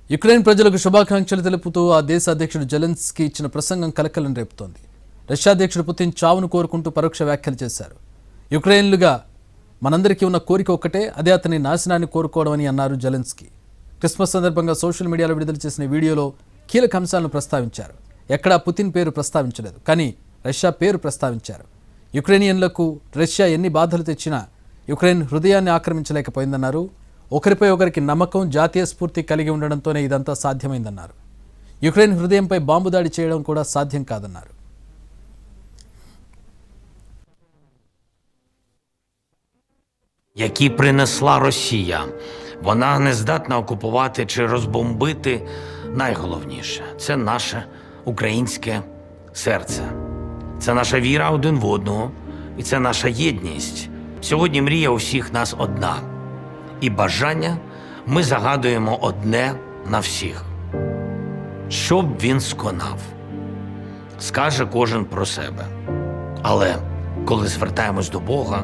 Ukraine ప్రజలకు శుభాకాంక్షలు తెలుపుతూ ఆ దేశ అధ్యక్షుడు జెలెన్స్కీ ఇచ్చిన ప్రసంగం కలకలం రేపుతోంది. రష్యా అధ్యక్షుడు పుతిన్ చావును కోరుకుంటూ పరోక్ష వ్యాఖ్యలు చేశారు. యుక్రెయిన్లుగా మనందరికీ ఉన్న కోరిక ఒక్కటే, అదే అతని నాశనాన్ని కోరుకోవడం అని అన్నారు జెలెన్స్కీ. క్రిస్మస్ సందర్భంగా సోషల్ మీడియాలో విడుదల చేసిన వీడియోలో కీలక అంశాలను ప్రస్తావించారు. ఎక్కడా పుతిన్ పేరు ప్రస్తావించలేదు, కానీ రష్యా పేరు ప్రస్తావించారు. యుక్రెయినియన్లకు రష్యా ఎన్ని బాధలు తెచ్చినా యుక్రెయిన్ హృదయాన్ని ఆక్రమించలేకపోయిందన్నారు. ఒకరిపై ఒకరికి నమ్మకం, జాతీయ స్ఫూర్తి కలిగి ఉండడంతోనే ఇదంతా సాధ్యమైందన్నారు. యుక్రెయిన్ హృదయంపై బాంబు దాడి చేయడం కూడా సాధ్యం కాదన్నారు. Які принесла Росія. Вона не здатна окупувати чи розбомбити найголовніше – це наше українське серце. Це наша віра один в одного, і це наша єдність. Сьогодні мрія у всіх нас одна. І бажання ми загадуємо одне на всіх. Щоб він сконав, скаже кожен про себе. Але коли звертаємось до Бога,